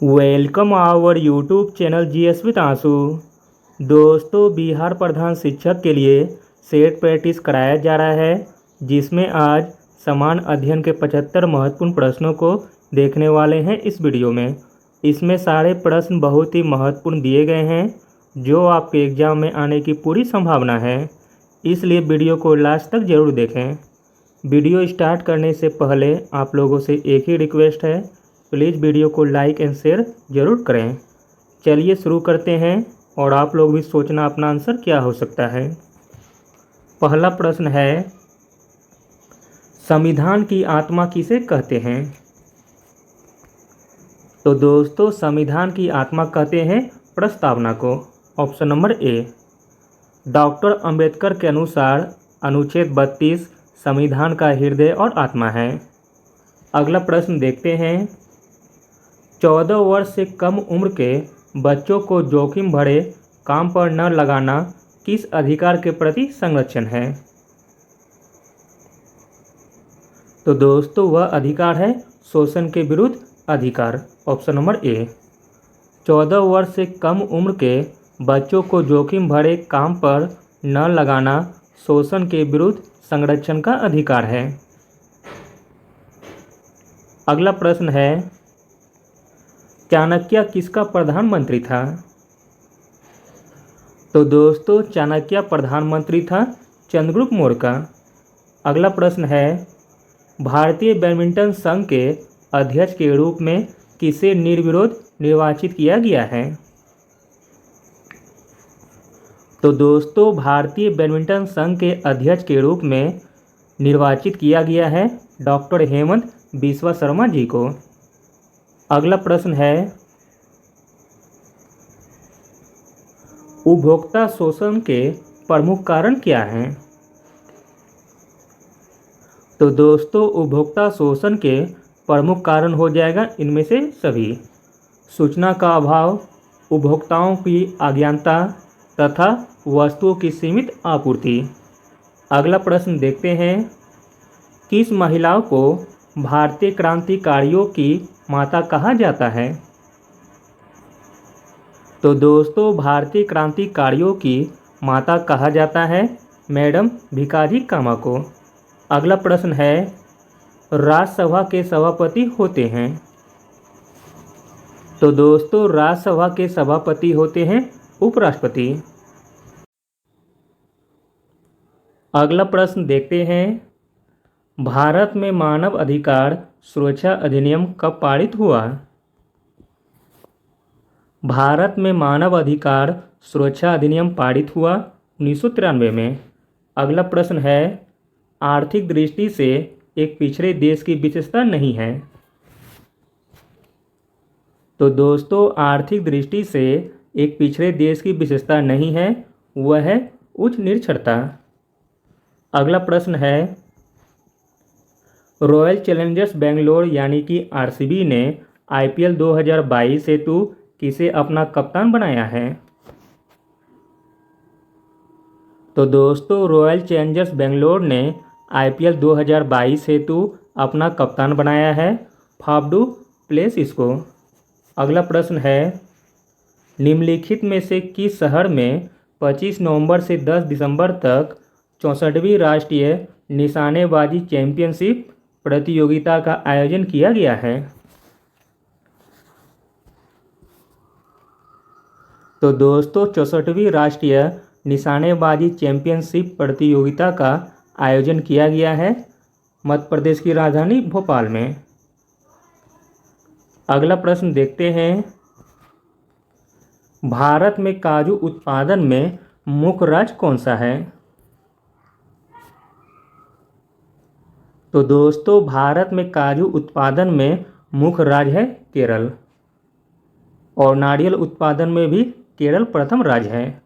Welcome our YouTube channel GS with आंसू। दोस्तों, बिहार प्रधान शिक्षक के लिए सेट प्रैक्टिस कराया जा रहा है, जिसमें आज समान अध्ययन के 75 महत्वपूर्ण प्रश्नों को देखने वाले हैं इस वीडियो में। इसमें सारे प्रश्न बहुत ही महत्वपूर्ण दिए गए हैं, जो आपके एग्जाम में आने की पूरी संभावना है। इसलिए वीडियो को लास्ट तक ज़रूर देखें। वीडियो स्टार्ट करने से पहले आप लोगों से एक ही रिक्वेस्ट है, प्लीज़ वीडियो को लाइक एंड शेयर ज़रूर करें। चलिए शुरू करते हैं और आप लोग भी सोचना अपना आंसर क्या हो सकता है। पहला प्रश्न है, संविधान की आत्मा किसे कहते हैं? तो दोस्तों, संविधान की आत्मा कहते हैं प्रस्तावना को। Option number A. Doctor Ambedkar के अनुसार अनुच्छेद 32 संविधान का हृदय और आत्मा है। अगला प्रश्न देखते हैं, 14 वर्ष से कम उम्र के बच्चों को जोखिम भरे काम पर न लगाना किस अधिकार के प्रति संरक्षण है? तो दोस्तों, वह अधिकार है शोषण के विरुद्ध अधिकार। Option number A. 14 वर्ष से कम उम्र के बच्चों को जोखिम भरे काम पर न लगाना शोषण के विरुद्ध संरक्षण का अधिकार है। अगला प्रश्न है, चाणक्य किसका प्रधानमंत्री था? तो दोस्तों, चाणक्य प्रधानमंत्री था चंद्रगुप्त मौर्य का। अगला प्रश्न है, भारतीय बैडमिंटन संघ के अध्यक्ष के रूप में किसे निर्विरोध निर्वाचित किया गया है? तो दोस्तों, भारतीय बैडमिंटन संघ के अध्यक्ष के रूप में निर्वाचित किया गया है डॉक्टर हेमंत बिस्वा शर्मा जी को। अगला प्रश्न है, उपभोक्ता शोषण के प्रमुख कारण क्या हैं? तो दोस्तों, उपभोक्ता शोषण के प्रमुख कारण हो जाएगा इनमें से सभी: सूचना का अभाव, उपभोक्ताओं की अज्ञानता तथा वस्तुओं की सीमित आपूर्ति। अगला प्रश्न देखते हैं, किस महिलाओं को भारतीय क्रांतिकारियों की माता कहा जाता है? तो दोस्तों, भारतीय क्रांतिकारियों की माता कहा जाता है मैडम भिकाजी कामा को। अगला प्रश्न है, राज्यसभा के सभापति होते हैं? तो दोस्तों, राज्यसभा के सभापति होते हैं उपराष्ट्रपति। अगला प्रश्न देखते हैं, भारत में मानव अधिकार सुरक्षा अधिनियम कब पारित हुआ? भारत में मानव अधिकार सुरक्षा अधिनियम पारित हुआ 1993 में। अगला प्रश्न है, आर्थिक दृष्टि से एक पिछड़े देश की विशेषता नहीं है? तो दोस्तों, आर्थिक दृष्टि से एक पिछड़े देश की विशेषता नहीं है, वह है उच्च निरक्षरता। अगला प्रश्न है, रॉयल चैलेंजर्स बेंगलोर यानी कि आरसीबी ने आईपीएल 2022 हेतु किसे अपना कप्तान बनाया है? तो दोस्तों, रॉयल चैलेंजर्स बेंगलोर ने आईपीएल 2022 हेतु अपना कप्तान बनाया है फाफडू प्लेसिस को। अगला प्रश्न है, निम्नलिखित में से किस शहर में 25 नवंबर से 10 दिसंबर तक 64वीं राष्ट्रीय निशानेबाजी चैंपियनशिप प्रतियोगिता का आयोजन किया गया है? तो दोस्तों, 64वीं राष्ट्रीय निशानेबाजी चैंपियनशिप प्रतियोगिता का आयोजन किया गया है मध्य प्रदेश की राजधानी भोपाल में। अगला प्रश्न देखते हैं, भारत में काजू उत्पादन में मुख्य राज्य कौन सा है? तो दोस्तों, भारत में काजू उत्पादन में मुख्य राज्य है केरल, और नारियल उत्पादन में भी केरल प्रथम राज्य है।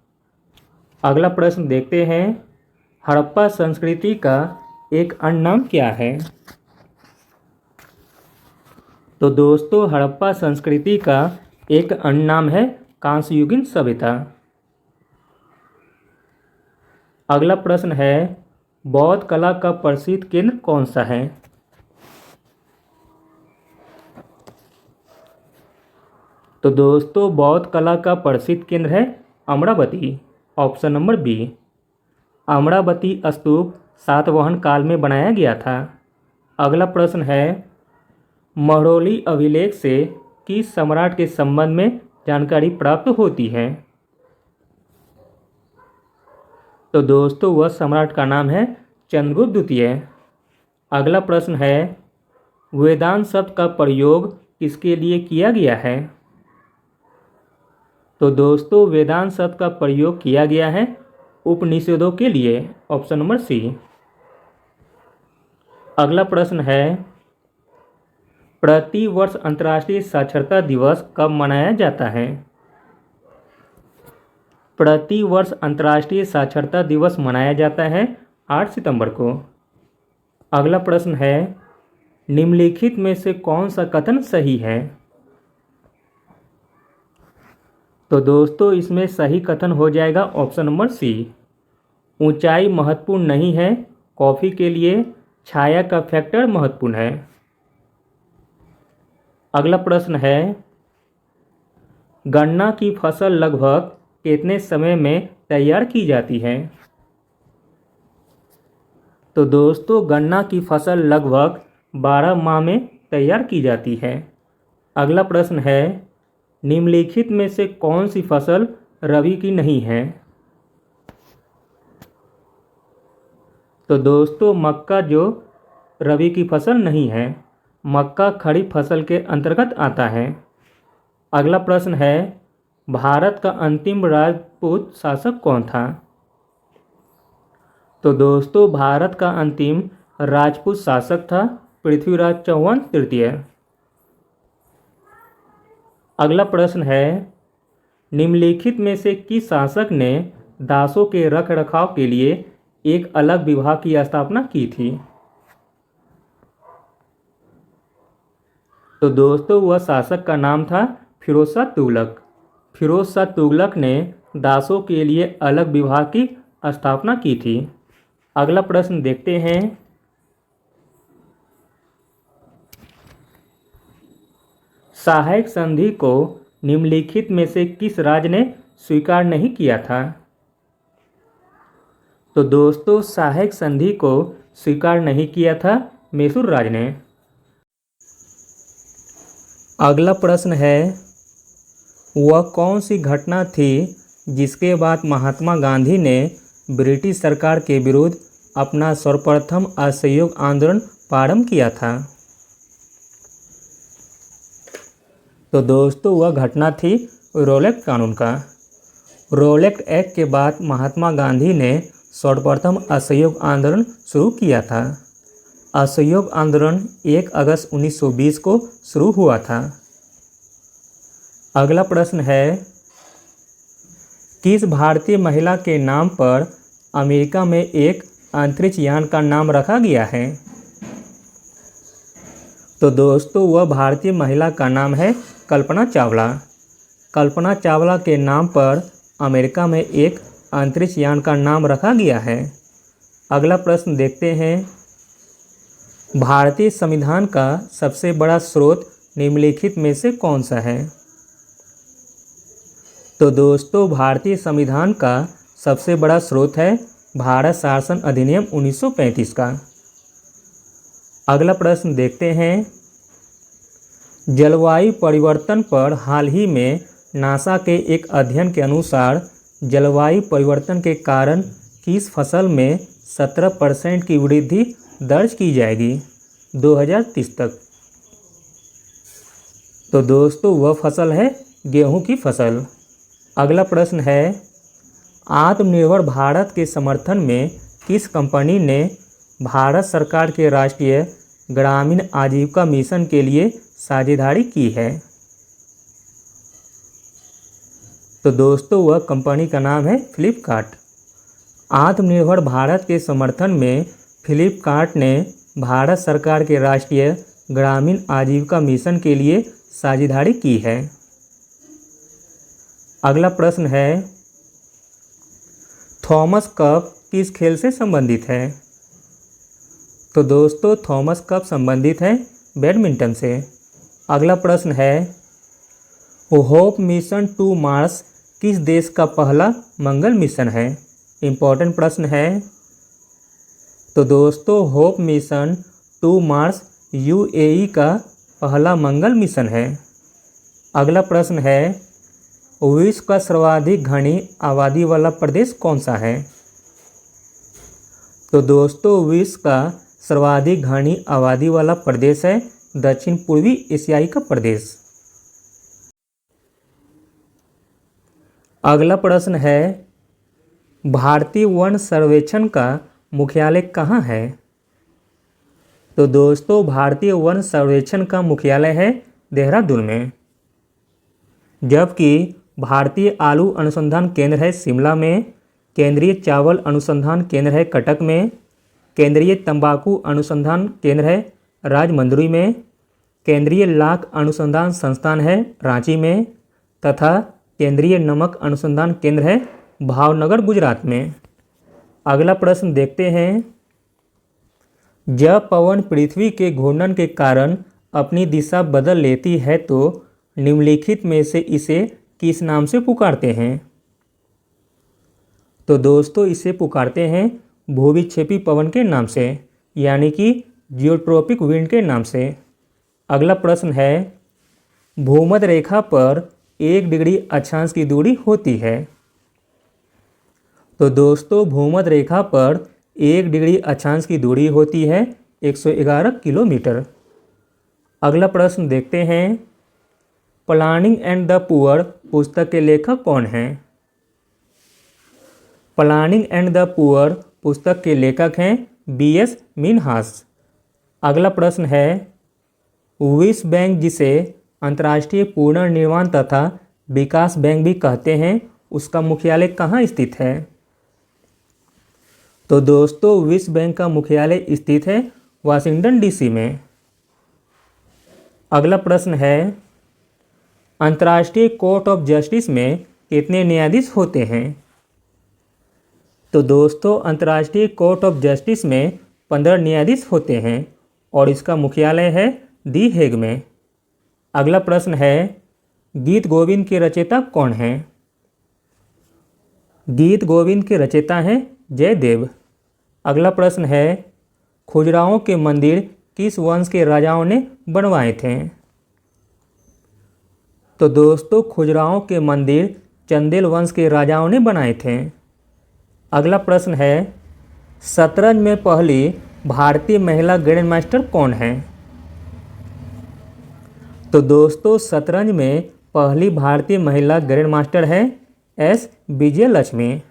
अगला प्रश्न देखते हैं, हड़प्पा संस्कृति का एक अन्य नाम क्या है? तो दोस्तों, हड़प्पा संस्कृति का एक अन्य नाम है कांस्ययुगीन सभ्यता। अगला प्रश्न है, बौद्ध कला का प्रसिद्ध केंद्र कौन सा है? तो दोस्तों बौद्ध कला का प्रसिद्ध केंद्र है Amaravati, option number B. Amaravati स्तूप सातवाहन काल में बनाया गया था। अगला प्रश्न है, महरौली अभिलेख से किस सम्राट के संबंध में जानकारी प्राप्त होती है? तो दोस्तों वह सम्राट का नाम है चंद्रगुप्त द्वितीय। अगला प्रश्न है, वेदांत शब्द का प्रयोग किसके लिए किया गया है? तो दोस्तों वेदांत शब्द का प्रयोग किया गया है उपनिषदों के लिए, ऑप्शन नंबर सी। अगला प्रश्न है, प्रति वर्ष अंतर्राष्ट्रीय साक्षरता दिवस कब मनाया जाता है? प्रति वर्ष अंतर्राष्ट्रीय साक्षरता दिवस मनाया जाता है 8 सितंबर को। अगला प्रश्न है, निम्नलिखित में से कौन सा कथन सही है? तो दोस्तों इसमें सही कथन हो जाएगा ऑप्शन नंबर सी। ऊंचाई महत्वपूर्ण नहीं है, कॉफ़ी के लिए छाया का फैक्टर महत्वपूर्ण है। अगला प्रश्न है, गन्ना की फसल लगभग कितने समय में तैयार की जाती है? तो दोस्तों गन्ना की फसल लगभग 12 माह में तैयार की जाती है। अगला प्रश्न है, निम्नलिखित में से कौन सी फसल रबी की नहीं है? तो दोस्तों मक्का जो रबी की फसल नहीं है, मक्का खरीफ फसल के अंतर्गत आता है। अगला प्रश्न है, भारत का अंतिम राजपूत शासक कौन था? तो दोस्तों भारत का अंतिम राजपूत शासक था पृथ्वीराज चौहान तृतीय। अगला प्रश्न है, निम्नलिखित में से किस शासक ने दासों के रखरखाव के लिए एक अलग विभाग की स्थापना की थी? तो दोस्तों वह शासक का नाम था फिरोज शाह तुगलक। फिरोज शाह तुगलक ने दासों के लिए अलग विभाग की स्थापना की थी। अगला प्रश्न देखते हैं, सहायक संधि को निम्नलिखित में से किस राज्य ने स्वीकार नहीं किया था? तो दोस्तों सहायक संधि को स्वीकार नहीं किया था मैसूर राज्य ने। अगला प्रश्न है, वह कौन सी घटना थी जिसके बाद महात्मा गांधी ने ब्रिटिश सरकार के विरुद्ध अपना सर्वप्रथम असहयोग आंदोलन प्रारंभ किया था? तो दोस्तों वह घटना थी रॉलेट कानून का। रॉलेट एक्ट के बाद महात्मा गांधी ने सर्वप्रथम असहयोग आंदोलन शुरू किया था। असहयोग आंदोलन 1 अगस्त 1920 को शुरू हुआ था। अगला प्रश्न है, किस भारतीय महिला के नाम पर अमेरिका में एक अंतरिक्ष यान का नाम रखा गया है? तो दोस्तों वह भारतीय महिला का नाम है कल्पना चावला। कल्पना चावला के नाम पर अमेरिका में एक अंतरिक्ष यान का नाम रखा गया है। अगला प्रश्न देखते हैं, भारतीय संविधान का सबसे बड़ा स्रोत निम्नलिखित में से कौन सा है? तो दोस्तों भारतीय संविधान का सबसे बड़ा स्रोत है भारत शासन अधिनियम 1935 का। अगला प्रश्न देखते हैं, जलवायु परिवर्तन पर हाल ही में नासा के एक अध्ययन के अनुसार जलवायु परिवर्तन के कारण किस फसल में 17% की वृद्धि दर्ज की जाएगी 2030 तक? तो दोस्तों वह फसल है गेहूं की फसल। अगला प्रश्न है, आत्मनिर्भर भारत के समर्थन में किस कंपनी ने भारत सरकार के राष्ट्रीय ग्रामीण आजीविका मिशन के लिए साझेदारी की है? तो दोस्तों वह कंपनी का नाम है फ्लिपकार्ट। आत्मनिर्भर भारत के समर्थन में फ्लिपकार्ट ने भारत सरकार के राष्ट्रीय ग्रामीण आजीविका मिशन के लिए साझेदारी की है। अगला प्रश्न है, थॉमस कप किस खेल से संबंधित है? तो दोस्तों थॉमस कप संबंधित है बैडमिंटन से। अगला प्रश्न है, होप मिशन टू मार्स किस देश का पहला मंगल मिशन है? इम्पोर्टेंट प्रश्न है। तो दोस्तों hope mission to Mars UAE का पहला मंगल मिशन है। अगला प्रश्न है, विश्व का सर्वाधिक घनी आबादी वाला प्रदेश कौन सा है? तो दोस्तों विश्व का सर्वाधिक घनी आबादी वाला प्रदेश है दक्षिण पूर्वी एशियाई का प्रदेश। अगला प्रश्न है, भारतीय वन सर्वेक्षण का मुख्यालय कहाँ है? तो दोस्तों भारतीय वन सर्वेक्षण का मुख्यालय है देहरादून में। जबकि भारतीय आलू अनुसंधान केंद्र है शिमला में, केंद्रीय चावल अनुसंधान केंद्र है कटक में, केंद्रीय तंबाकू अनुसंधान केंद्र है राजमंड्री में, केंद्रीय लाख अनुसंधान संस्थान है रांची में तथा केंद्रीय नमक अनुसंधान केंद्र है भावनगर गुजरात में। अगला प्रश्न देखते हैं, जब पवन पृथ्वी के घूर्णन के कारण अपनी दिशा बदल लेती है तो निम्नलिखित में से इसे किस नाम से पुकारते हैं? तो दोस्तों इसे पुकारते हैं भूविक्षेपी पवन के नाम से, यानी कि जियोट्रॉपिक विंड के नाम से। अगला प्रश्न है, भूमध्य रेखा पर 1 डिग्री अक्षांश की दूरी होती है। तो दोस्तों भूमध्य रेखा पर 1 डिग्री अक्षांश की दूरी होती है 111 किलोमीटर। अगला प्रश्न देखते हैं, प्लानिंग एंड द पुअर पुस्तक के लेखक कौन हैं? प्लानिंग एंड द पुअर पुस्तक के लेखक हैं B.S. मिन्हास। अगला प्रश्न है, विश्व बैंक जिसे अंतर्राष्ट्रीय पुनर्निर्माण तथा विकास बैंक भी कहते हैं उसका मुख्यालय कहाँ स्थित है? तो दोस्तों विश्व बैंक का मुख्यालय स्थित है वाशिंगटन DC में। अगला प्रश्न है, अंतर्राष्ट्रीय कोर्ट ऑफ जस्टिस में कितने न्यायाधीश होते हैं? तो दोस्तों अंतर्राष्ट्रीय कोर्ट ऑफ जस्टिस में 15 न्यायाधीश होते हैं और इसका मुख्यालय है दी हेग में। अगला प्रश्न है, गीत गोविंद के रचयिता कौन हैं? गीत गोविंद के रचयिता हैं जयदेव। अगला प्रश्न है, खुजराहों के मंदिर किस वंश के राजाओं ने बनवाए थे? तो दोस्तों खुजराहों के मंदिर चंदेल वंश के राजाओं ने बनाए थे। अगला प्रश्न है, शतरंज में पहली भारतीय महिला ग्रैंड मास्टर कौन है? तो दोस्तों शतरंज में पहली भारतीय महिला ग्रैंड मास्टर है S. विजयलक्ष्मी।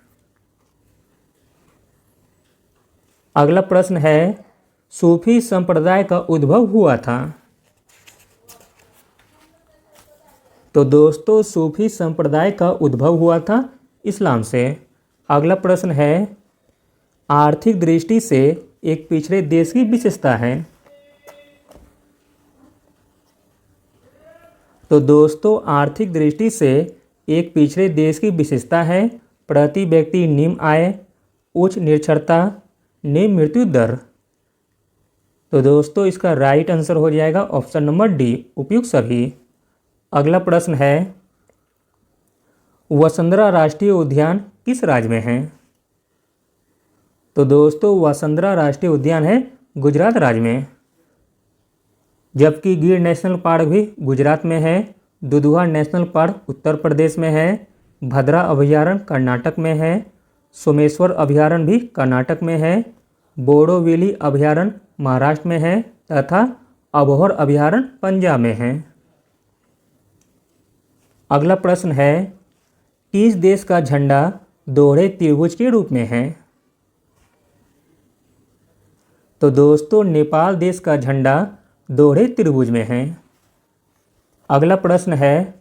अगला प्रश्न है, सूफी संप्रदाय का उद्भव हुआ था। तो दोस्तों सूफी संप्रदाय का उद्भव हुआ था इस्लाम से। अगला प्रश्न है, आर्थिक दृष्टि से एक पिछड़े देश की विशेषता है। तो दोस्तों आर्थिक दृष्टि से एक पिछड़े देश की विशेषता है प्रति व्यक्ति निम्न आय, उच्च निरक्षरता, निम्न मृत्यु दर। तो दोस्तों इसका राइट आंसर हो जाएगा ऑप्शन नंबर डी, उपयुक्त सभी। अगला प्रश्न है, वसुंधरा राष्ट्रीय उद्यान किस राज्य में है? तो दोस्तों वसुंधरा राष्ट्रीय उद्यान है गुजरात राज्य में। जबकि गिर नेशनल पार्क भी गुजरात में है, दुधवा नेशनल पार्क उत्तर प्रदेश में है, भद्रा अभयारण्य कर्नाटक में है, सोमेश्वर अभयारण्य भी कर्नाटक में है, बोडोविली अभयारण्य महाराष्ट्र में है तथा अबोहर अभयारण्य पंजाब में है। अगला प्रश्न है, किस देश का झंडा दोहरे त्रिभुज के रूप में है? तो दोस्तों नेपाल देश का झंडा दोहरे त्रिभुज में है। अगला प्रश्न है,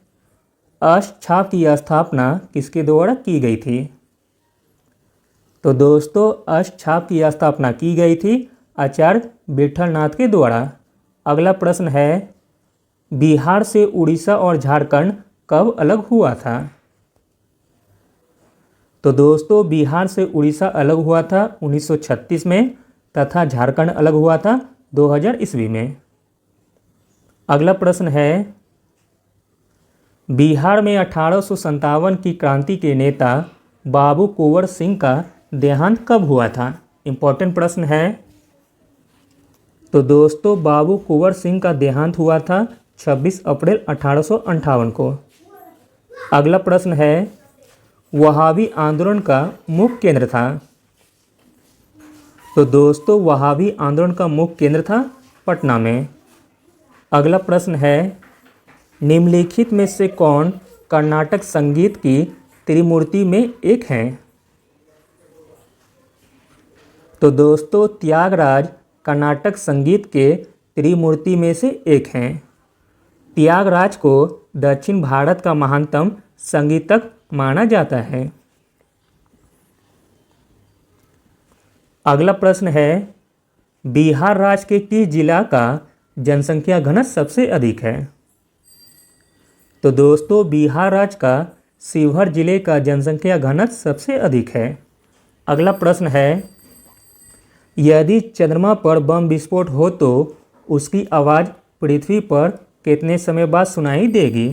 अष्टछाप की स्थापना किसके द्वारा की गई थी? तो दोस्तों अष्टछाप की स्थापना की गई थी आचार्य विठलनाथ के द्वारा। अगला प्रश्न है, बिहार से उड़ीसा और झारखंड कब अलग हुआ था? तो दोस्तों बिहार से उड़ीसा अलग हुआ था 1936 में तथा झारखंड अलग हुआ था 2000 ईस्वी में। अगला प्रश्न है, बिहार में 1857 की क्रांति के नेता बाबू कुंवर सिंह का देहांत कब हुआ था? इम्पोर्टेंट प्रश्न है। तो दोस्तों बाबू कुंवर सिंह का देहांत हुआ था 26 अप्रैल 1858 को। अगला प्रश्न है, वहाबी आंदोलन का मुख्य केंद्र था? तो दोस्तों वहाबी आंदोलन का मुख्य केंद्र था पटना में। अगला प्रश्न है, निम्नलिखित में से कौन कर्नाटक संगीत की त्रिमूर्ति में एक है? तो दोस्तों त्यागराज कर्नाटक संगीत के त्रिमूर्ति में से एक हैं। त्यागराज को दक्षिण भारत का महानतम संगीतज्ञ माना जाता है। अगला प्रश्न है, बिहार राज्य के किस जिला का जनसंख्या घनत्व सबसे अधिक है? तो दोस्तों बिहार राज्य का शिवहर जिले का जनसंख्या घनत्व सबसे अधिक है। अगला प्रश्न है, यदि चंद्रमा पर बम विस्फोट हो तो उसकी आवाज़ पृथ्वी पर कितने समय बाद सुनाई देगी?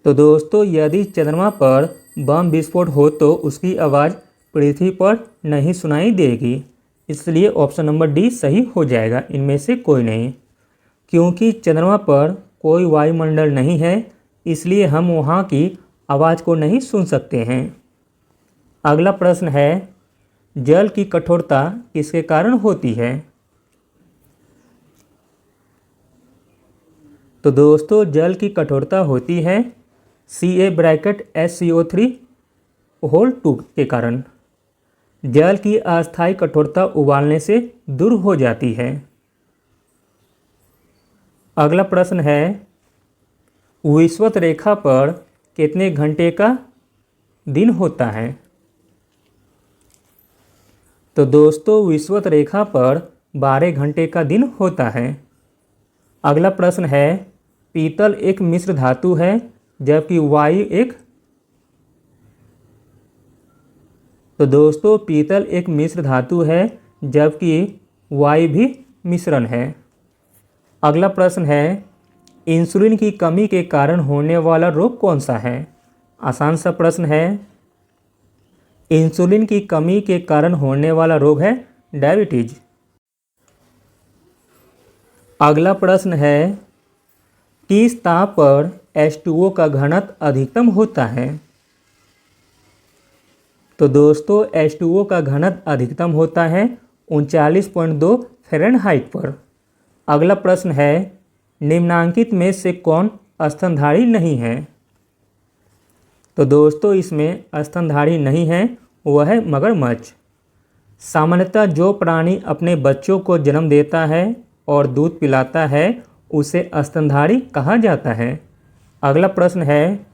तो दोस्तों यदि चंद्रमा पर बम विस्फोट हो तो उसकी आवाज़ पृथ्वी पर नहीं सुनाई देगी, इसलिए ऑप्शन नंबर डी सही हो जाएगा, इनमें से कोई नहीं। क्योंकि चंद्रमा पर कोई वायुमंडल नहीं है, इसलिए हम वहाँ की आवाज़ को नहीं सुन सकते हैं। अगला प्रश्न है, जल की कठोरता किसके कारण होती है? तो दोस्तों जल की कठोरता होती है Ca(SCO3) होल 2 के कारण। जल की अस्थायी कठोरता उबालने से दूर हो जाती है। अगला प्रश्न है, विषुवत रेखा पर कितने घंटे का दिन होता है? तो दोस्तों विषुवत रेखा पर 12 घंटे का दिन होता है। अगला प्रश्न है, पीतल एक मिश्र धातु है जबकि वायु एक। तो दोस्तों पीतल एक मिश्र धातु है जबकि वायु भी मिश्रण है। अगला प्रश्न है, इंसुलिन की कमी के कारण होने वाला रोग कौन सा है? आसान सा प्रश्न है। इंसुलिन की कमी के कारण होने वाला रोग है डायबिटीज। अगला प्रश्न है, किस ताप पर H2O का घनत्व अधिकतम होता है? तो दोस्तों H2O का घनत्व अधिकतम होता है 39.2 फ़ारेनहाइट पर। अगला प्रश्न है, निम्नांकित में से कौन स्तनधारी नहीं है? तो दोस्तों इसमें स्तनधारी नहीं है वह है मगरमच्छ। सामान्यतः जो प्राणी अपने बच्चों को जन्म देता है और दूध पिलाता है उसे स्तनधारी कहा जाता है। अगला प्रश्न है,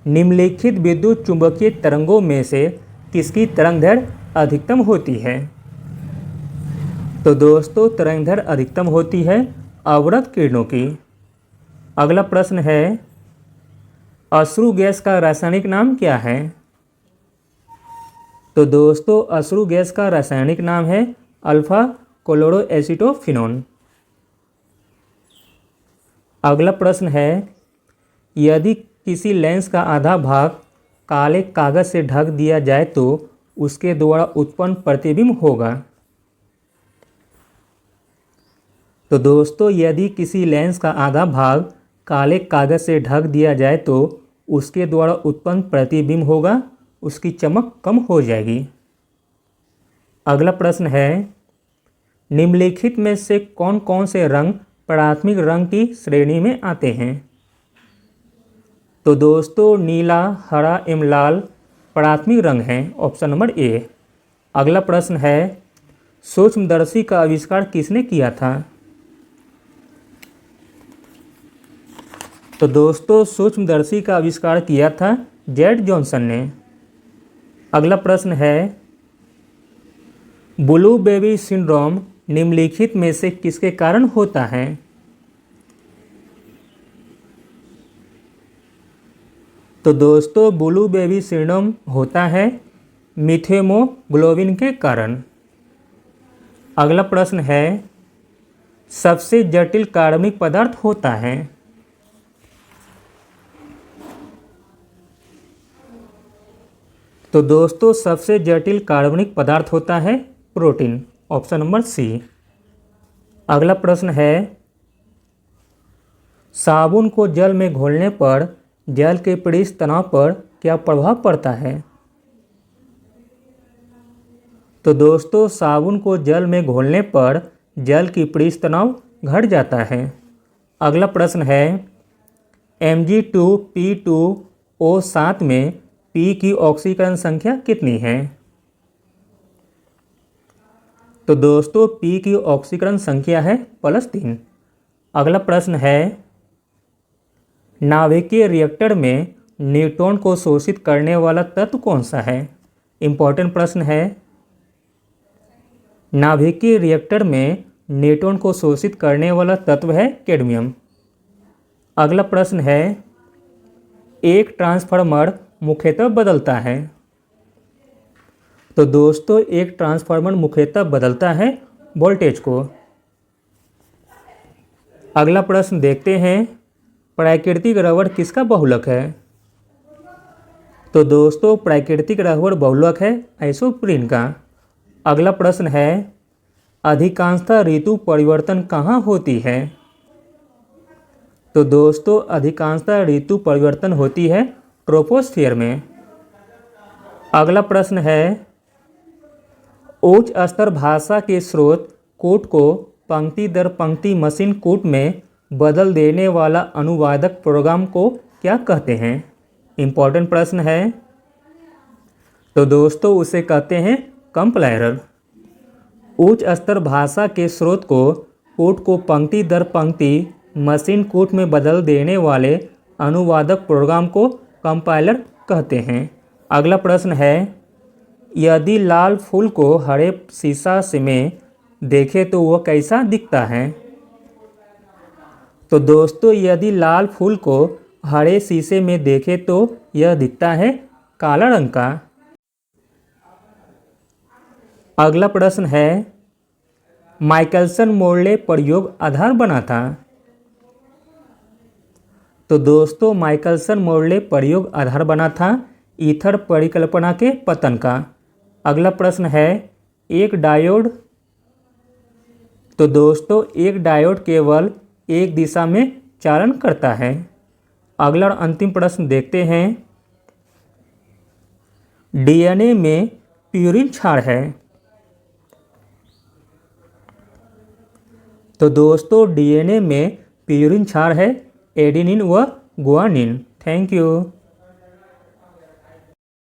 निम्नलिखित विद्युत चुंबकीय तरंगों में से किसकी तरंगदैर्घ्य अधिकतम होती है? तो दोस्तों तरंगदैर्घ्य अधिकतम होती है अवरक्त किरणों की। अगला प्रश्न है, अश्रु गैस का रासायनिक नाम क्या है? तो दोस्तों अश्रु गैस का रासायनिक नाम है अल्फा क्लोरोएसिटोफिनोन। अगला प्रश्न है, यदि किसी लेंस का आधा भाग काले कागज से ढक दिया जाए तो उसके द्वारा उत्पन्न प्रतिबिंब होगा। तो दोस्तों यदि किसी लेंस का आधा भाग काले कागज से ढक दिया जाए तो उसके द्वारा उत्पन्न प्रतिबिंब होगा, उसकी चमक कम हो जाएगी। अगला प्रश्न है, निम्नलिखित में से कौन कौन से रंग प्राथमिक रंग की श्रेणी में आते हैं? तो दोस्तों नीला, हरा एवं लाल प्राथमिक रंग हैं, ऑप्शन नंबर ए। अगला प्रश्न है, सूक्ष्मदर्शी का आविष्कार किसने किया था? तो दोस्तों सूक्ष्मदर्शी का आविष्कार किया था जेड जॉनसन ने। अगला प्रश्न है, ब्लू बेबी सिंड्रोम निम्नलिखित में से किसके कारण होता है? तो दोस्तों ब्लू बेबी सिंड्रोम होता है मीथेमोग्लोबिन के कारण। अगला प्रश्न है, सबसे जटिल कार्बनिक पदार्थ होता है? तो दोस्तों सबसे जटिल कार्बनिक पदार्थ होता है प्रोटीन, ऑप्शन नंबर सी। अगला प्रश्न है, साबुन को जल में घोलने पर जल के पृष्ठ तनाव पर क्या प्रभाव पड़ता है? तो दोस्तों साबुन को जल में घोलने पर जल की पृष्ठ तनाव घट जाता है। अगला प्रश्न है, Mg2P2O7 में P की ऑक्सीकरण संख्या कितनी है? तो दोस्तों P की ऑक्सीकरण संख्या है +3। अगला प्रश्न है, नाभिकीय रिएक्टर में न्यूट्रॉन को शोषित करने वाला तत्व कौन सा है? इंपॉर्टेंट प्रश्न है। नाभिकीय रिएक्टर में न्यूट्रॉन को शोषित करने वाला तत्व है कैडमियम। अगला प्रश्न है, एक ट्रांसफार्मर मुख्यतः बदलता है? तो दोस्तों एक ट्रांसफार्मर मुख्यतः बदलता है वोल्टेज को। अगला प्रश्न देखते हैं, प्राकृतिक रबड़ किसका बहुलक है? तो दोस्तों प्राकृतिक रबड़ बहुलक है आइसोप्रीन का। अगला प्रश्न है, अधिकांशतः ऋतु परिवर्तन कहाँ होती है? तो दोस्तों अधिकांशतः ऋतु परिवर्तन होती है ट्रोपोस्फीयर में। अगला प्रश्न है, उच्च स्तर भाषा के स्रोत कोड को पंक्ति दर पंक्ति मशीन कोड में बदल देने वाला अनुवादक प्रोग्राम को क्या कहते हैं? इंपॉर्टेंट प्रश्न है। तो दोस्तों उसे कहते हैं कंपाइलर। उच्च स्तर भाषा के स्रोत को कोड को पंक्ति दर पंक्ति मशीन कोड में बदल देने वाले अनुवादक प्रोग्राम को कंपाइलर कहते हैं। अगला प्रश्न है, यदि लाल फूल को हरे शीशा से में देखें तो वह कैसा दिखता है? तो दोस्तों यदि लाल फूल को हरे शीशे में देखें तो यह दिखता है काला रंग का। अगला प्रश्न है, माइकलसन मोर्ले प्रयोग आधार बना था? तो दोस्तों माइकलसन मोर्ले प्रयोग आधार बना था ईथर परिकल्पना के पतन का। अगला प्रश्न है, एक डायोड। तो दोस्तों एक डायोड केवल एक दिशा में चालन करता है। अगला और अंतिम प्रश्न देखते हैं, डीएनए में प्यूरिन क्षार है? तो दोस्तों डीएनए में प्यूरिन क्षार है एडेनिन व गुआनिन। Thank you.